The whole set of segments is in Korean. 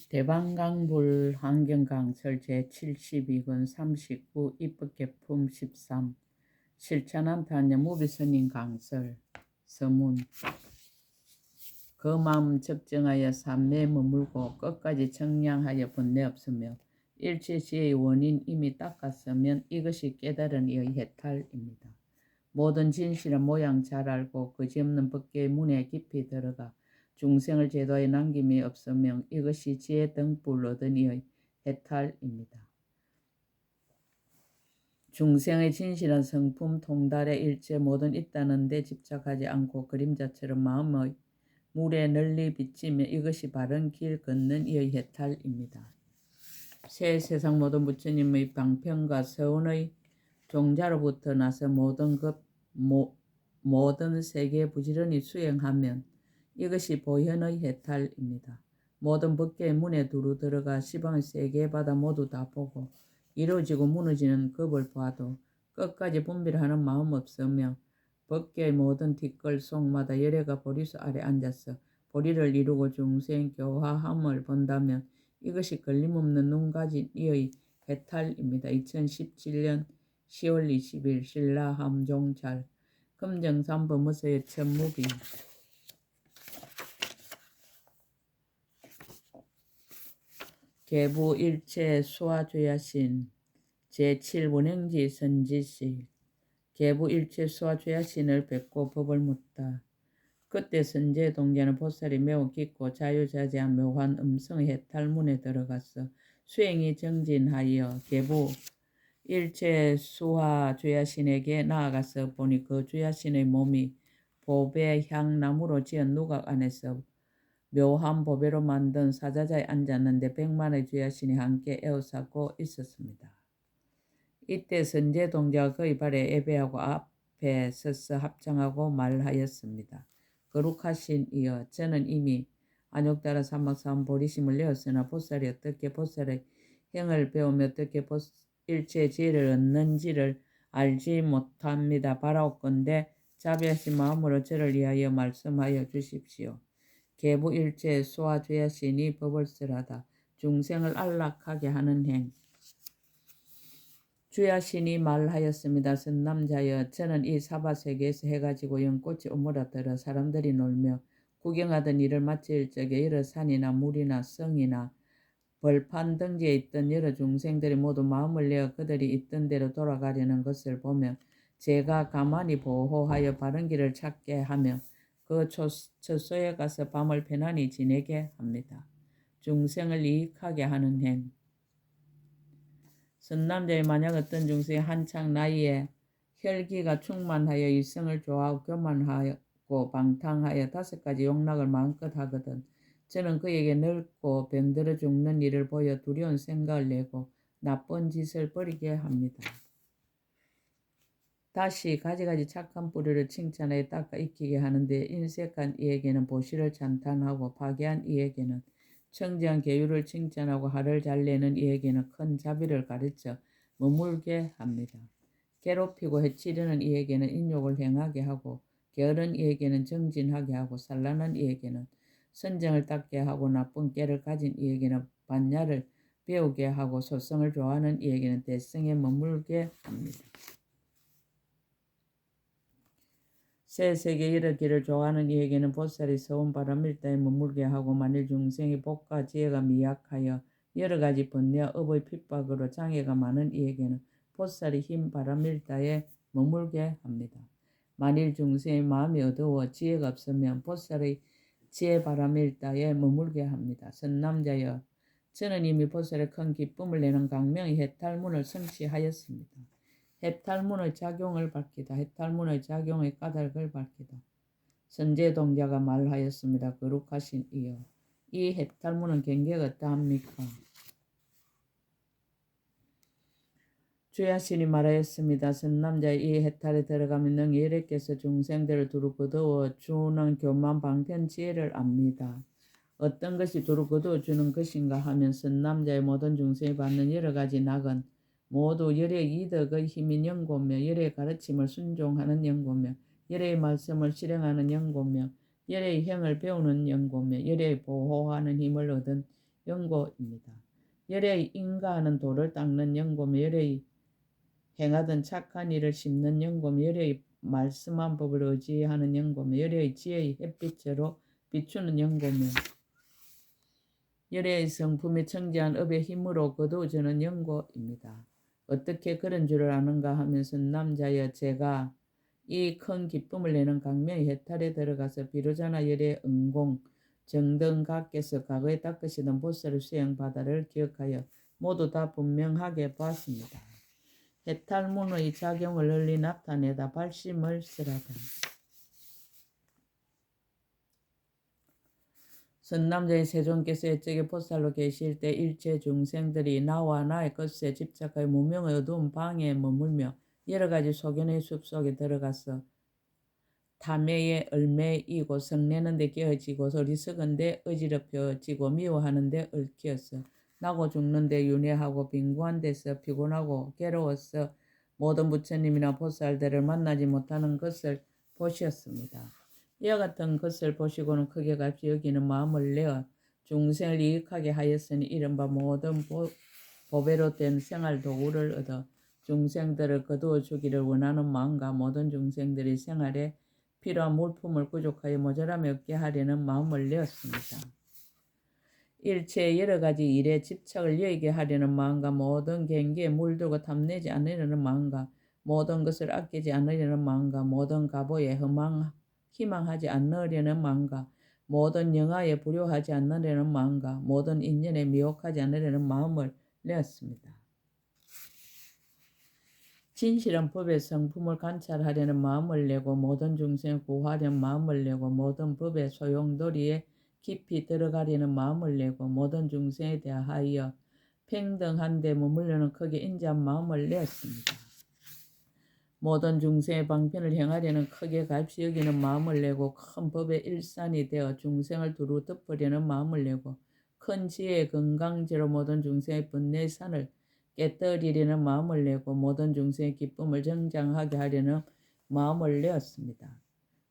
대방강불 환경강설 제72권 39 입법개품 13 실천한탄 무비선인 강설 서문 그 마음 적정하여 삶에 머물고 끝까지 청량하여 번뇌 없으며 일체지의 원인 이미 닦았으면 이것이 깨달은 이의 해탈입니다. 모든 진실은 모양 잘 알고 그지없는 법계의 문에 깊이 들어가 중생을 제도에 남김이 없으면 이것이 지혜 등불 얻은 이의 해탈입니다. 중생의 진실한 성품 통달의 일체 모든 있다는 데 집착하지 않고 그림자처럼 마음의 물에 널리 비치며 이것이 바른 길 걷는 이의 해탈입니다. 새 세상 모든 부처님의 방편과 서원의 종자로부터 나서 모든 세계 부지런히 수행하면 이것이 보현의 해탈입니다. 모든 법계의 문에 두루 들어가 시방의 세계 바다 모두 다 보고 이루어지고 무너지는 법을 봐도 끝까지 분별하는 마음 없으며 법계의 모든 뒷걸 속마다 열애가 보리수 아래 앉아서 보리를 이루고 중생 교화함을 본다면 이것이 걸림없는 눈 가진 이의 해탈입니다. 2017년 10월 20일 신라 함종잘 금정삼법무서의 천무비 계부 일체 수화죄야신 제7원행지 선지식 계부 일체 수화죄야신을 뵙고 법을 묻다. 그때 선제 동자는 보살이 매우 깊고 자유자재한 묘한 음성의 해탈문에 들어가서 수행이 정진하여 계부 일체 수화 죄야신에게 나아가서 보니 그 죄야신의 몸이 보배 향나무로 지은 누각 안에서 묘한 보배로 만든 사자자에 앉았는데 100만의 죄야신이 함께 에워싸고 있었습니다. 이때 선제 동자가 그의 발에 예배하고 앞에 서서 합장하고 말하였습니다. 거룩하신 이여, 저는 이미 안욕따라 사막사원 보리심을 내었으나 보살이 어떻게 보살의 행을 배우며 어떻게 일체 지혜를 얻는지를 알지 못합니다. 바라옵건대 자비하신 마음으로 저를 위하여 말씀하여 주십시오. 계부 일체 수화죄야신이 법을 쓰라다. 중생을 안락하게 하는 행. 주야신이 말하였습니다. 선남자여, 저는 이 사바세계에서 해가지고 연꽃이 오므라들어 사람들이 놀며 구경하던 일을 마칠 적에 여러 산이나 물이나 성이나 벌판 등지에 있던 여러 중생들이 모두 마음을 내어 그들이 있던 대로 돌아가려는 것을 보며 제가 가만히 보호하여 바른 길을 찾게 하며 그 처소에 가서 밤을 편안히 지내게 합니다. 중생을 이익하게 하는 행. 선남자의 만약 어떤 중생이 한창 나이에 혈기가 충만하여 이성을 좋아하고 교만하고 방탕하여 5가지 욕락을 마음껏 하거든 저는 그에게 늙고 병들어 죽는 일을 보여 두려운 생각을 내고 나쁜 짓을 버리게 합니다. 다시 가지가지 착한 뿌리를 칭찬하여 닦아 익히게 하는데 인색한 이에게는 보시를 찬탄하고 파괴한 이에게는 청정한 계율을 칭찬하고 화를 잘 내는 이에게는 큰 자비를 가르쳐 머물게 합니다. 괴롭히고 해치려는 이에게는 인욕을 행하게 하고 게으른 이에게는 정진하게 하고 산란한 이에게는 선정을 닦게 하고 나쁜 깨를 가진 이에게는 반야를 배우게 하고 소성을 좋아하는 이에게는 대성에 머물게 합니다. 새 세계 여러 길을 좋아하는 이에게는 보살이 서운 바람일다에 머물게 하고 만일 중생이 복과 지혜가 미약하여 여러 가지 번뇌와 업의 핍박으로 장애가 많은 이에게는 보살이 흰 바람일다에 머물게 합니다. 만일 중생의 마음이 어두워 지혜가 없으면 보살의 지혜 바람일다에 머물게 합니다. 선남자여, 저는 이미 보살의 큰 기쁨을 내는 강명의 해탈문을 성취하였습니다. 해탈문의 작용을 밝히다. 해탈문의 작용의 까닭을 밝히다. 선제동자가 말하였습니다. 거룩하신 이여, 이 해탈문은 경계가 어떠합니까? 주야신이 말하였습니다. 선남자의 이 해탈에 들어가면 능히 여래께서 중생들을 두루 거두어 주는 교만 방편 지혜를 압니다. 어떤 것이 두루 거두어 주는 것인가 하면 선남자의 모든 중생이 받는 여러 가지 낙은 모두 열의 이덕의 힘인 연고며 열의 가르침을 순종하는 연고며 열의 말씀을 실행하는 연고며 열의 행을 배우는 연고며 열의 보호하는 힘을 얻은 연고입니다. 열의 인가하는 돌을 닦는 연고며 열의 행하던 착한 일을 심는 연고며 열의 말씀한 법을 의지하는 연고며 열의 지혜의 햇빛으로 비추는 연고며 열의 성품이 청지한 업의 힘으로 거두어주는 연고입니다. 어떻게 그런 줄을 아는가 하면서 남자여 제가 이 큰 기쁨을 내는 강명의 해탈에 들어가서 비로자나 열의 은공 정등각께서 과거에 닦으시던 보살의 수행바다를 기억하여 모두 다 분명하게 보았습니다. 해탈문의 작용을 널리 나타내다 발심을 쓰라다. 선남자의 세존께서 옛적에 보살로 계실 때 일체 중생들이 나와 나의 것에 집착하여 무명의 어두운 방에 머물며 여러 가지 소견의 숲속에 들어가서 탐매에 얼매이고 성내는 데 깨어지고 어리석은 데 어지럽혀지고 미워하는 데 얽혀서 나고 죽는 데 윤회하고 빈구한 데서 피곤하고 괴로워서 모든 부처님이나 보살들을 만나지 못하는 것을 보셨습니다. 이와 같은 것을 보시고는 크게 값이 여기는 마음을 내어 중생을 이익하게 하였으니 이른바 모든 보배로 된 생활 도구를 얻어 중생들을 거두어 주기를 원하는 마음과 모든 중생들이 생활에 필요한 물품을 부족하여 모자람이 없게 하려는 마음을 내었습니다. 일체의 여러 가지 일에 집착을 여의게 하려는 마음과 모든 경계에 물들고 탐내지 않으려는 마음과 모든 것을 아끼지 않으려는 마음과 모든 가보에 희망하지 않으려는 마음과 모든 영화에 불효하지 않으려는 마음과 모든 인연에 미혹하지 않으려는 마음을 내었습니다. 진실한 법의 성품을 관찰하려는 마음을 내고 모든 중생을 구하려는 마음을 내고 모든 법의 소용돌이에 깊이 들어가려는 마음을 내고 모든 중생에 대하여 평등한 데 머물려는 크게 인자한 마음을 내었습니다. 모든 중생의 방편을 행하려는 크게 값이 여기는 마음을 내고 큰 법의 일산이 되어 중생을 두루 덮으려는 마음을 내고 큰 지혜의 건강지로 모든 중생의 번뇌의 산을 깨뜨리려는 마음을 내고 모든 중생의 기쁨을 정장하게 하려는 마음을 내었습니다.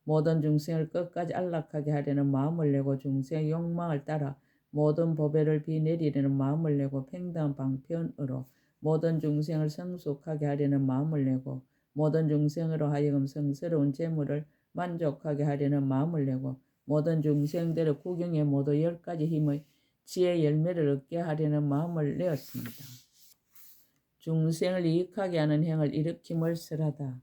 모든 중생을 끝까지 안락하게 하려는 마음을 내고 중생의 욕망을 따라 모든 보배를 비내리려는 마음을 내고 평등한 방편으로 모든 중생을 성숙하게 하려는 마음을 내고 모든 중생으로 하여금 성스러운 재물을 만족하게 하려는 마음을 내고 모든 중생들의 구경에 모두 10가지 힘의 지혜 열매를 얻게 하려는 마음을 내었습니다. 중생을 이익하게 하는 행을 일으킴을 쓰라다.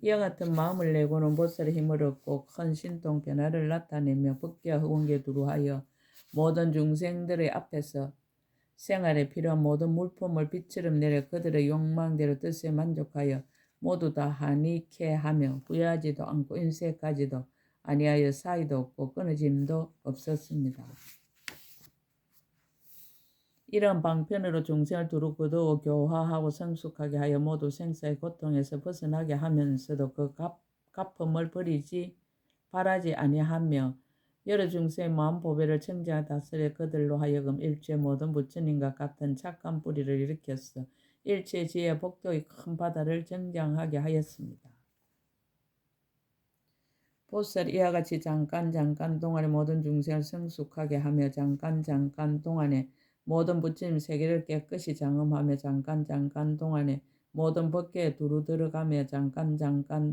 이와 같은 마음을 내고는 보살의 힘을 얻고 큰 신통 변화를 나타내며 법계와 허공에 두루하여 모든 중생들의 앞에서 생활에 필요한 모든 물품을 빛처럼 내려 그들의 욕망대로 뜻에 만족하여 모두 다 한익해 하며 후회하지도 않고 인세까지도 아니하여 사이도 없고 끊어짐도 없었습니다. 이런 방편으로 중생을 두루 거두어 교화하고 성숙하게 하여 모두 생사의 고통에서 벗어나게 하면서도 그 갚음을 바라지 아니하며 여러 중생의 마음 보배를 청지하 다스려 그들로 하여금 일체 모든 부처님과 같은 착한 뿌리를 일으켰어 일체 지혜 복도의 큰 바다를 정장하게 하였습니다. 보살 이와 같이 잠깐 동안에 모든 중생을 성숙하게 하며 잠깐 동안에 모든 부처님 세계를 깨끗이 장엄하며 잠깐 동안에 모든 법계에 두루 들어가며 잠깐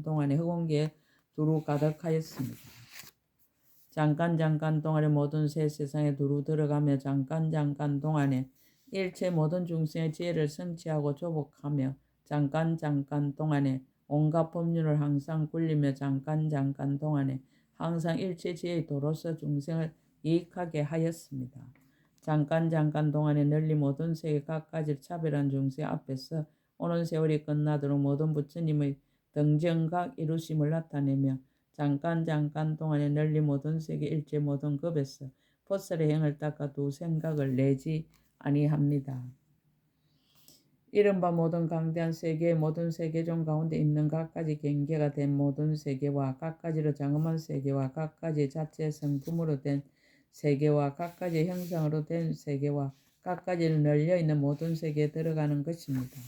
동안에 허공계에 두루 가득하였습니다. 잠깐 동안에 모든 새 세상에 두루 들어가며 잠깐 동안에 일체 모든 중생의 지혜를 성취하고 조복하며 잠깐 동안에 온갖 법륜을 항상 굴리며 잠깐 동안에 항상 일체 지혜의 도로서 중생을 이익하게 하였습니다. 잠깐 동안에 널리 모든 세계 각가지 차별한 중생 앞에서 오는 세월이 끝나도록 모든 부처님의 등정각 이루심을 나타내며 잠깐 동안에 널리 모든 세계 일체 모든 급에서 보살의 행을 닦아 두 생각을 내지 아니합니다. 이른바 모든 강대한 세계의 모든 세계종 가운데 있는 각가지 경계가 된 모든 세계와 각가지로 장엄한 세계와 각가지 자체 성품으로 된 세계와 각가지 형상으로 된 세계와 각가지로 널려있는 모든 세계에 들어가는 것입니다.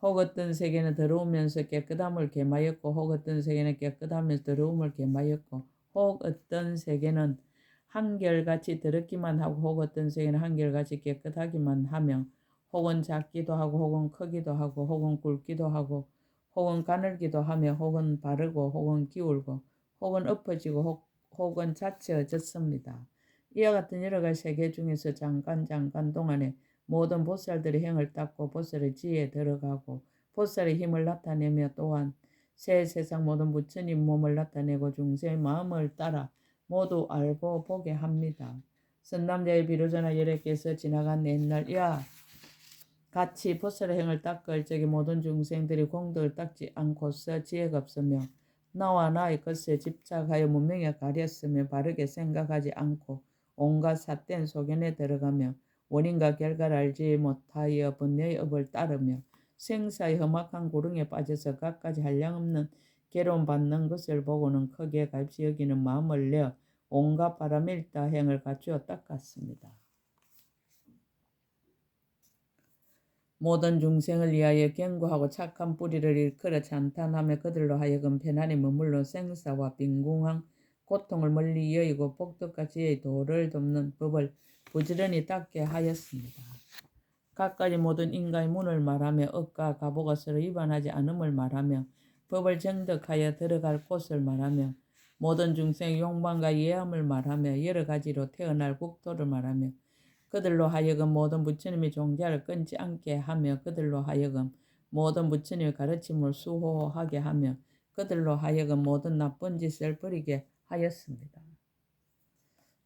혹 어떤 세계는 더러우면서 깨끗함을 겸하였고 혹 어떤 세계는 깨끗하면서 더러움을 겸하였고 혹 어떤 세계는 한결같이 더럽기만 하고 혹은 어떤 생에는 한결같이 깨끗하기만 하며 혹은 작기도 하고 혹은 크기도 하고 혹은 굵기도 하고 혹은 가늘기도 하며 혹은 바르고 혹은 기울고 혹은 엎어지고 혹은 자체어졌습니다. 이와 같은 여러 가지 세계 중에서 잠깐 동안에 모든 보살들의 행을 닦고 보살의 지혜에 들어가고 보살의 힘을 나타내며 또한 새 세상 모든 부처님 몸을 나타내고 중생의 마음을 따라 모두 알고 보게 합니다. 선남자의 비로자나 여러께서 지나간 옛날 이와 같이 보살의 행을 닦을 적에 모든 중생들이 공덕을 닦지 않고서 지혜가 없으며 나와 나의 것에 집착하여 문명에 가렸으며 바르게 생각하지 않고 온갖 삿된 소견에 들어가며 원인과 결과를 알지 못하여 번뇌의 업을 따르며 생사의 험악한 구렁에 빠져서 갖가지 한량없는 괴로움 받는 것을 보고는 크게 갈시 여기는 마음을 내어 온갖 바람일다 행을 갖추어 닦았습니다. 모든 중생을 위하여 경고하고 착한 뿌리를 일컬어 찬탄하며 그들로 하여금 편안히 머물러 생사와 빈궁한 고통을 멀리 여의고 복덕과 지혜의 도를 돕는 법을 부지런히 닦게 하였습니다. 각가지 모든 인가의 문을 말하며 억과 가보가 서로 위반하지 않음을 말하며 법을 정덕하여 들어갈 곳을 말하며 모든 중생의 욕망과 이해함을 말하며 여러 가지로 태어날 국토를 말하며 그들로 하여금 모든 부처님의 종자를 끊지 않게 하며 그들로 하여금 모든 부처님의 가르침을 수호하게 하며 그들로 하여금 모든 나쁜 짓을 버리게 하였습니다.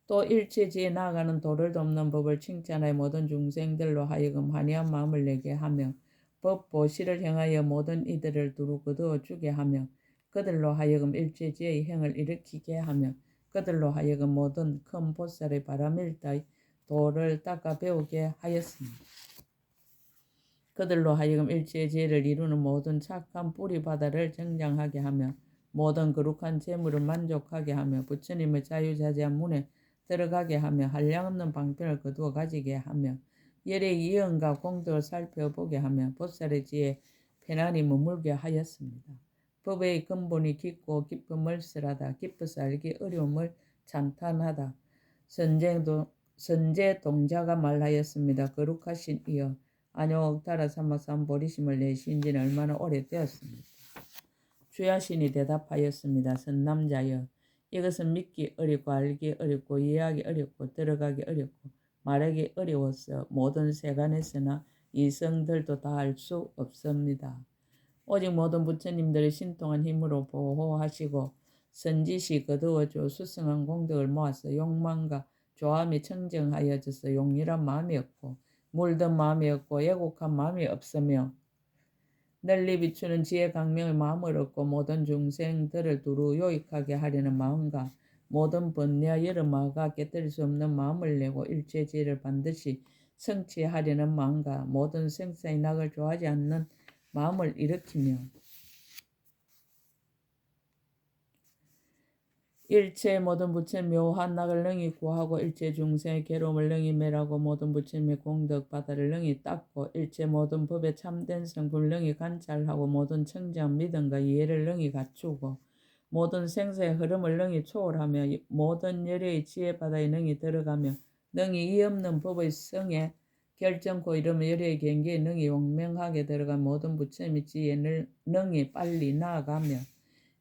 또 일체지에 나아가는 도를 돕는 법을 칭찬하여 모든 중생들로 하여금 환희한 마음을 내게 하며 법 보시를 행하여 모든 이들을 두루 거두어 주게 하며 그들로 하여금 일체지의 행을 일으키게 하며 그들로 하여금 모든 큰 보살의 바람일다의 도를 닦아 배우게 하였습니다. 그들로 하여금 일체의 지혜를 이루는 모든 착한 뿌리 바다를 정장하게 하며 모든 거룩한 재물을 만족하게 하며 부처님의 자유자재한 문에 들어가게 하며 한량없는 방편을 거두어 가지게 하며 열의 이언과 공덕을 살펴보게 하며 보살의 지혜에 편안히 머물게 하였습니다. 법의 근본이 깊고 깊음을 쓸하다. 깊어서 알기 어려움을 찬탄하다. 선제 동자가 말하였습니다. 거룩하신 이여 안욕 따라 삼막삼 보리심을 내신 지는 얼마나 오래되었습니까? 주야신이 대답하였습니다. 선남자여 이것은 믿기 어렵고 알기 어렵고 이해하기 어렵고 들어가기 어렵고 말하기 어려워서 모든 세간에서나 이성들도 다 알 수 없습니다. 오직 모든 부처님들의 신통한 힘으로 보호하시고 선지시 거두어줘 수승한 공덕을 모아서 욕망과 조함이 청정하여져서 용렬한 마음이 없고 물든 마음이 없고 애곡한 마음이 없으며 널리 비추는 지혜 강명의 마음을 얻고 모든 중생들을 두루 요익하게 하려는 마음과 모든 번뇌와 여름마가 깨뜨릴 수 없는 마음을 내고 일체 지혜를 반드시 성취하려는 마음과 모든 생사의 낙을 좋아하지 않는 마음을 일으키며 일체 모든 부처님 묘한 낙을 능히 구하고 일체 중생의 괴로움을 능히 멸하고 모든 부처님의 공덕 바다를 능히 닦고 일체 모든 법의 참된 성품을 능히 관찰하고 모든 청정 믿음과 이해를 능히 갖추고 모든 생사의 흐름을 능히 초월하며 모든 열의 지혜 바다에 능히 들어가며 능히 이 없는 법의 성에 결정코 이르며 열의 경계에 능히 용맹하게 들어간 모든 부처님의 지혜를 능히 빨리 나아가며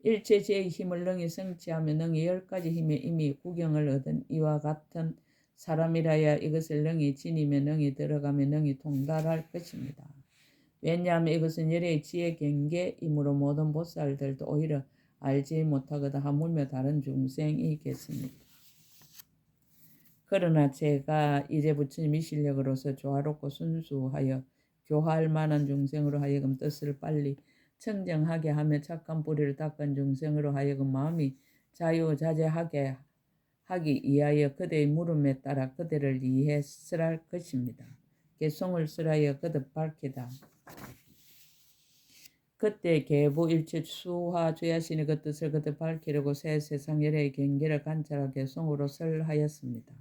일체 지혜의 힘을 능히 성취하며 능히 10가지 힘의 이미 구경을 얻은 이와 같은 사람이라야 이것을 능히 지니며 능히 들어가며 능히 통달할 것입니다. 왜냐하면 이것은 열의 지혜 경계이므로 모든 보살들도 오히려 알지 못하거나 하물며 다른 중생이겠습니다. 그러나 제가 이제 부처님의 실력으로서 조화롭고 순수하여 교화할 만한 중생으로 하여금 뜻을 빨리 청정하게 하며 착한 뿌리를 닦은 중생으로 하여금 마음이 자유자재하게 하기 위하여 그대의 물음에 따라 그대를 이해 설할 것입니다. 개송을 설하여 거듭 밝히다. 그때 계부 일체 수화 주야신이 그 뜻을 거듭 밝히려고 새 세상 열의 경계를 관찰하고 개송으로 설하였습니다.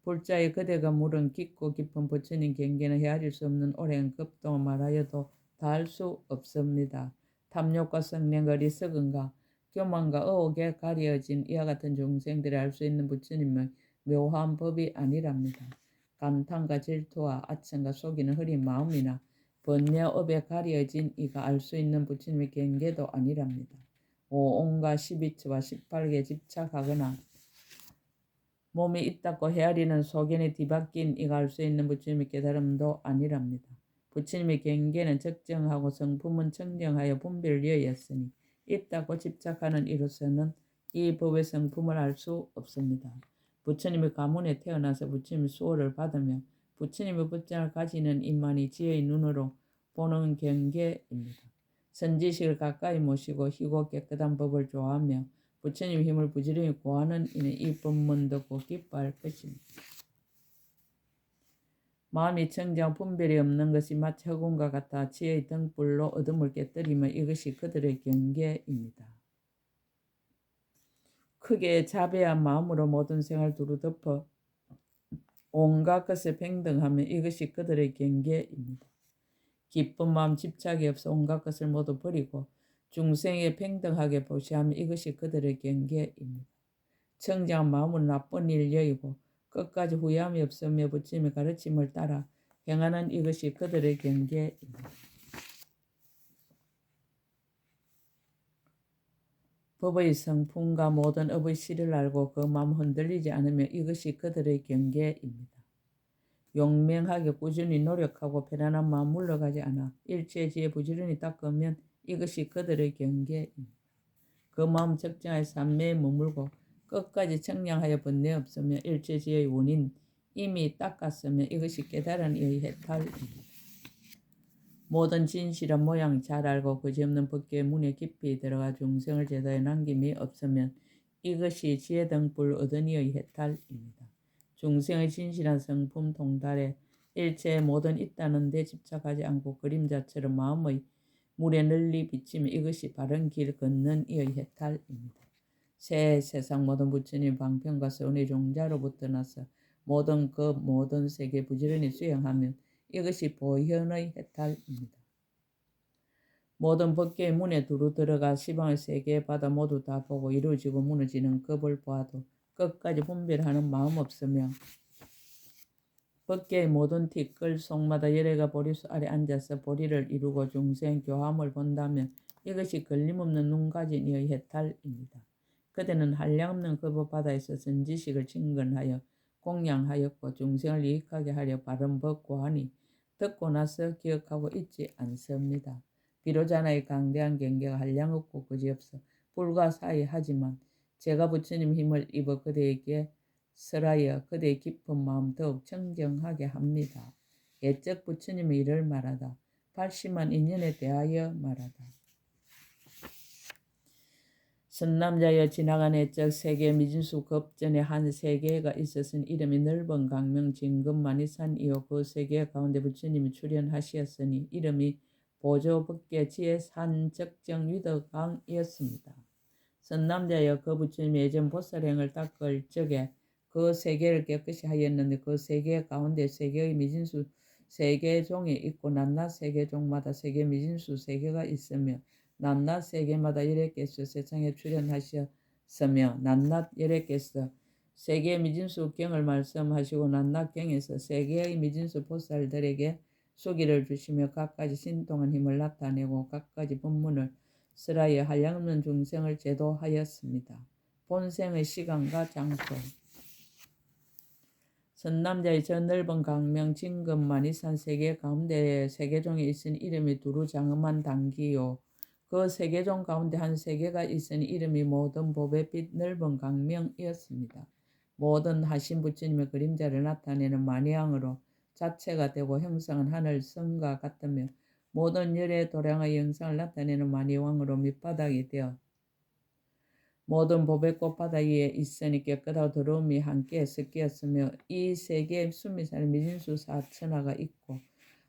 불자의 그대가 물은 깊고 깊은 부처님 경계는 헤아릴 수 없는 오랜 급동을 말하여도 다 할 수 없습니다. 탐욕과 성냄과 어리석음과 교만과 의혹에 가려진 이와 같은 중생들이 알 수 있는 부처님의 묘한 법이 아니랍니다. 감탄과 질투와 아첨과 속이는 흐린 마음이나 번뇌업에 가려진 이가 알 수 있는 부처님의 경계도 아니랍니다. 오온과 12처와 18개 집착하거나 몸이 있다고 헤아리는 소견에 뒤바뀐 이가 알 수 있는 부처님의 깨달음도 아니랍니다. 부처님의 경계는 적정하고 성품은 청정하여 분별되었으니 있다고 집착하는 이로서는 이 법의 성품을 알 수 없습니다. 부처님의 가문에 태어나서 부처님의 수호를 받으며 부처님의 법장을 가지는 이만이 지혜의 눈으로 보는 경계입니다. 선지식을 가까이 모시고 희고 깨끗한 법을 좋아하며 부처님의 힘을 부지런히 구하는 이는 이 법문 듣고 기뻐할 것입니다. 마음이 청정 분별이 없는 것이 마치 허공과 같아 지혜의 등불로 어둠을 깨뜨리며 이것이 그들의 경계입니다. 크게 자배한 마음으로 모든 생활 두루 덮어 온갖 것에 평등하며 이것이 그들의 경계입니다. 기쁜 마음 집착이 없어 온갖 것을 모두 버리고 중생에 평등하게 보시하며 이것이 그들의 경계입니다. 청정한 마음으로 나쁜 일 여의고 끝까지 후회함이 없으며 부처님의 가르침을 따라 행하는 이것이 그들의 경계입니다. 법의 성품과 모든 업의 실을 알고 그 마음 흔들리지 않으며 이것이 그들의 경계입니다. 용맹하게 꾸준히 노력하고 편안한 마음 물러가지 않아 일체지에 부지런히 닦으면 이것이 그들의 경계입니다. 그 마음 적정하여 삼매에 머물고 끝까지 청량하여 번뇌 없으며 일체지의 원인 이미 닦았으며 이것이 깨달은 이의 해탈입니다. 모든 진실한 모양 잘 알고 그지없는 법계의 문에 깊이 들어가 중생을 제도에 남김이 없으면 이것이 지혜 등불 얻은 이의 해탈입니다. 중생의 진실한 성품 통달에 일체의 모든 있다는 데 집착하지 않고 그림자처럼 마음의 물에 널리 비치며 이것이 바른 길 걷는 이의 해탈입니다. 새 세상 모든 부처님 방편과 선의 종자로부터 나서 모든 세계 부지런히 수행하면 이것이 보현의 해탈입니다. 모든 법계의 문에 두루 들어가 시방의 세계의 바다 모두 다 보고 이루어지고 무너지는 법을 보아도 끝까지 분별하는 마음 없으며 법계의 모든 티끌 속마다 열애가 보리수 아래 앉아서 보리를 이루고 중생 교함을 본다면 이것이 걸림없는 눈 가진 이의 해탈입니다. 그대는 한량없는 그 법바다에서 선지식을 친근하여 공양하였고 중생을 유익하게 하려 바른 법 고하니 듣고 나서 기억하고 잊지 않습니다. 비로자 하나의 강대한 경계가 한량없고 그지없어 불가사의하지만 제가 부처님 힘을 입어 그대에게 설하여 그대의 깊은 마음 더욱 청정하게 합니다. 예적 부처님의 일을 말하다. 80만 인연에 대하여 말하다. 선남자여 지나간 애적 세계 미진수 급전에 한 세계가 있었으니 이름이 넓은 강명 진급만이산이요 그 세계 가운데 부처님이 출현하시었으니 이름이 보조법계 지혜산 적정 위덕강이었습니다. 선남자여 그 부처님이 예전 보살행을 닦을 적에 그 세계를 깨끗이 하였는데 그 세계 가운데 세계의 미진수 세계종이 있고 낱낱 세계종마다 세계 미진수 세계가 있으며 낱낱 세계마다 여러께서 세상에 출현하셨으며 낱낱 여러께서 세계 미진수 경을 말씀하시고 낱낱 경에서 세계의 미진수 보살들에게 수기를 주시며 각가지 신통한 힘을 나타내고 각가지 법문을 설하여 한량없는 중생을 제도하였습니다. 본생의 시간과 장소 선남자의 저 넓은 강명 진급만이산 세계 가운데 세계종이 있으니 이름이 두루 장엄한 단기요 그 세계종 가운데 한 세계가 있으니 이름이 모든 법의 빛 넓은 강명이었습니다. 모든 하신 부처님의 그림자를 나타내는 만이양으로 자체가 되고 형상은 하늘 성과 같으며 모든 열의 도량의 영상을 나타내는 만이왕으로 밑바닥이 되어 모든 법의 꽃바다 위에 있으니 깨끗하고 더러움이 함께 섞였으며 이 세계에 숨이 사는 미진수 사천하가 있고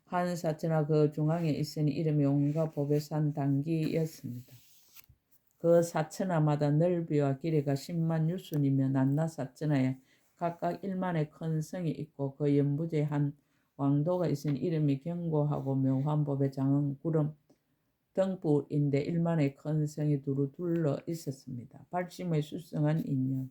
한 사천하 그 중앙에 있으니 이름이 온갖 법의 산 단기였습니다. 그 사천하마다 넓이와 길이가 10만 유순이며 낱낱 사천하에 각각 1만의 큰 성이 있고 그 연부제에 한 왕도가 있으니 이름이 견고하고 묘한 법의 장은 구름 등불인데 1만의 큰 성이 두루 둘러 있었습니다. 발심의 수성한 인연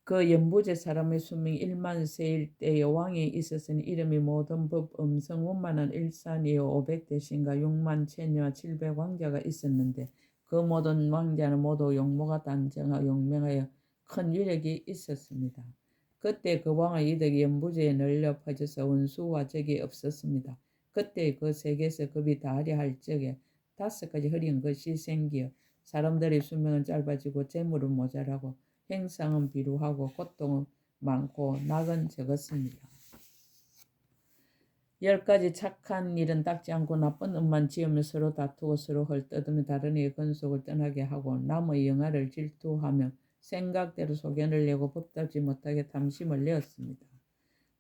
그 연부제 사람의 수명이 1만 세일 때에 왕이 있었으니 이름이 모든 법 음성원만한 일산이요 500대신과 6만 체녀와 700 왕자가 있었는데 그 모든 왕자는 모두 용모가 단정하고 용맹하여 큰 위력이 있었습니다. 그때 그 왕의 이득이 연부제에 널려 퍼져서 원수와 적이 없었습니다. 그때 그 세계에서 급이 다하려 할 적에 5가지 흐린 것이 생기어 사람들의 수명은 짧아지고 재물은 모자라고 행상은 비루하고 고통은 많고 낙은 적었습니다. 10가지 착한 일은 닦지 않고 나쁜 음만 지으며 서로 다투고 서로 헐뜯으며 다른 이의 건속을 떠나게 하고 남의 영화를 질투하며 생각대로 소견을 내고 법답지 못하게 탐심을 내었습니다.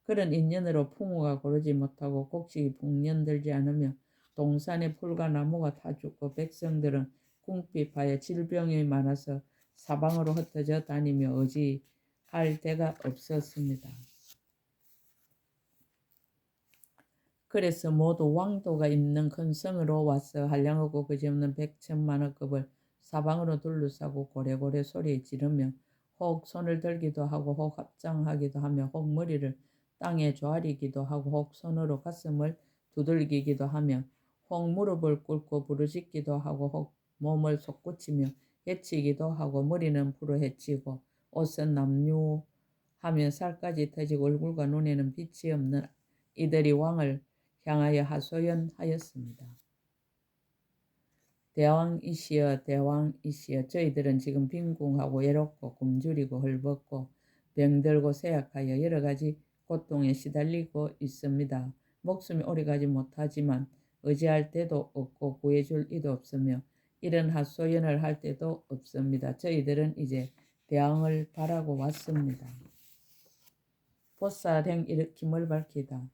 그런 인연으로 풍우가 고르지 못하고 곡식이 풍년들지 않으며 동산의 풀과 나무가 타 죽고 백성들은 궁핍하여 질병이 많아서 사방으로 흩어져 다니며 의지할 데가 없었습니다. 그래서 모두 왕도가 있는 큰 성으로 와서 한량하고 그지없는 100,000만원급을 사방으로 둘러싸고 고래고래 소리 지르며 혹 손을 들기도 하고 혹 합장하기도 하며 혹 머리를 땅에 조아리기도 하고 혹 손으로 가슴을 두들기기도 하며 혹 무릎을 꿇고 부르짖기도 하고 혹 몸을 솟구치며 해치기도 하고 머리는 풀어 해치고 옷은 남유하며 살까지 터지고 얼굴과 눈에는 빛이 없는 이들이 왕을 향하여 하소연하였습니다. 대왕이시여 대왕이시여 저희들은 지금 빈궁하고 외롭고 굶주리고 헐벗고 병들고 쇠약하여 여러 가지 고통에 시달리고 있습니다. 목숨이 오래가지 못하지만 의지할 데도 없고 구해줄 이도 없으며 이런 하소연을 할 데도 없습니다. 저희들은 이제 대왕을 바라고 왔습니다. 보살행 일으킴을 밝히다.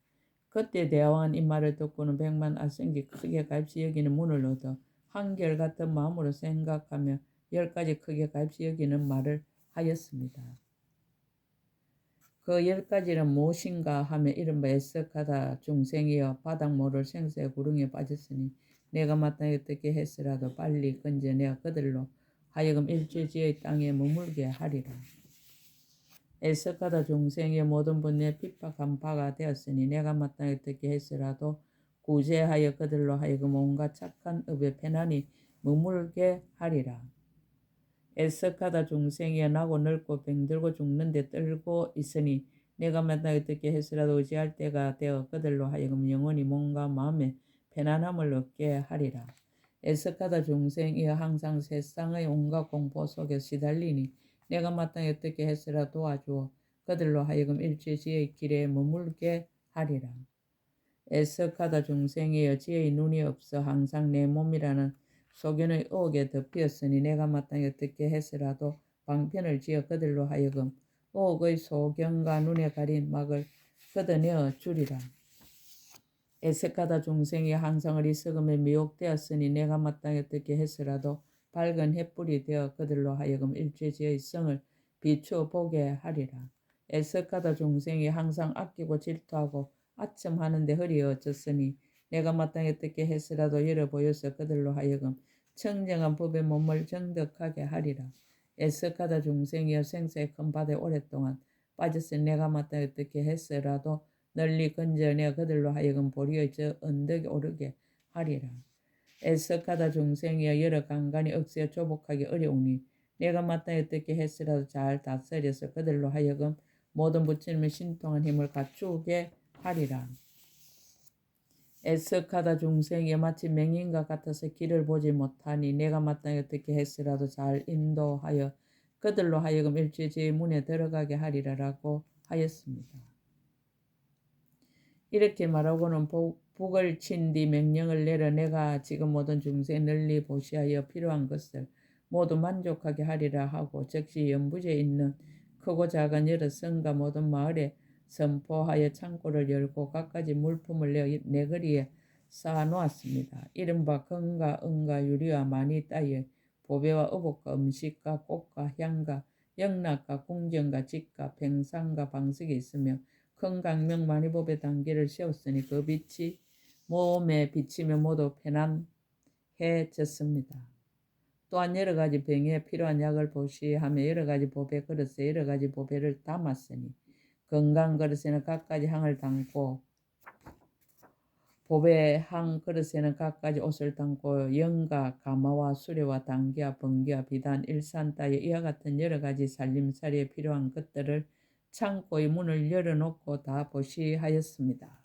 그때 대왕은 이 말을 듣고는 100만 알생기 크게 갈시 여기는 문을 얻어 한결같은 마음으로 생각하며 10가지 크게 갈시 여기는 말을 하였습니다. 그 10가지는 무엇인가 하며 이른바 애석하다 중생이여 바닥 모를 생사의 구렁이에 빠졌으니 내가 마땅히 어떻게 했으라도 빨리 건져내어 그들로 하여금 일주지의 땅에 머물게 하리라. 애석하다 중생의 모든 분야에 핍박한 바가 되었으니 내가 마땅히 어떻게 했으라도 구제하여 그들로 하여금 온갖 착한 업에 편안히 머물게 하리라. 애석하다 중생이여 나고 늙고 병들고 죽는데 떨고 있으니 내가 마땅히 어떻게 했으라도 의지할 때가 되어 그들로 하여금 영원히 몸과 마음에 편안함을 얻게 하리라. 애석하다 중생이여 항상 세상의 온갖 공포 속에 시달리니 내가 마땅히 어떻게 했으라 도와주어 그들로 하여금 일제지의 길에 머물게 하리라. 애석하다 중생이여 지혜의 눈이 없어 항상 내 몸이라는 소견의 의혹에 덮였으니 내가 마땅히 어떻게 했으라도 방편을 지어 그들로 하여금 의혹의 소견과 눈에 가린 막을 걷어내어 주리라. 애석하다 중생이 항상 어리석음에 미혹되었으니 내가 마땅히 어떻게 했으라도 밝은 햇불이 되어 그들로 하여금 일제지의 성을 비추어 보게 하리라. 애석하다 중생이 항상 아끼고 질투하고 아첨하는데 허리어졌으니 내가 마땅히 어떻게 했으라도 열어보여서 그들로 하여금 청정한 법의 몸을 정덕하게 하리라. 애석하다 중생이여 생사의 큰 바다에 오랫동안 빠졌으니 내가 마땅히 어떻게 했으라도 널리 건져내 그들로 하여금 보리의 저 언덕에 오르게 하리라. 애석하다 중생이여 여러 강간이 억세어 조복하기 어려우니 내가 마땅히 어떻게 했으라도 잘 다스려서 그들로 하여금 모든 부처님의 신통한 힘을 갖추게 하리라. 애석하다 중생이여 마치 맹인과 같아서 길을 보지 못하니 내가 마땅히 어떻게 했으라도 잘 인도하여 그들로 하여금 일제지의 문에 들어가게 하리라라고 하였습니다. 이렇게 말하고는 북을 친 뒤 명령을 내려 내가 지금 모든 중세 널리 보시하여 필요한 것을 모두 만족하게 하리라 하고 즉시 연부제에 있는 크고 작은 여러 성과 모든 마을에 선포하여 창고를 열고 갖가지 물품을 내 거리에 쌓아 놓았습니다. 이른바 금과 은과 유리와 마니 따위의 보배와 의복과 음식과 꽃과 향과 영락과 궁정과 직과 평상과 방석이 있으며 큰 강명 만이법의 단계를 세웠으니 그 빛이 몸에 비치며 모두 편안해졌습니다. 또한 여러 가지 병에 필요한 약을 보시하며 여러 가지 보배 그릇에 여러 가지 보배를 담았으니 건강 그릇에는 각가지 향을 담고 보배 한 그릇에는 각가지 옷을 담고 영과 가마와 수레와 당기와 번기와 비단 일산 따위 이와 같은 여러 가지 살림살이에 필요한 것들을 창고의 문을 열어놓고 다 보시하였습니다.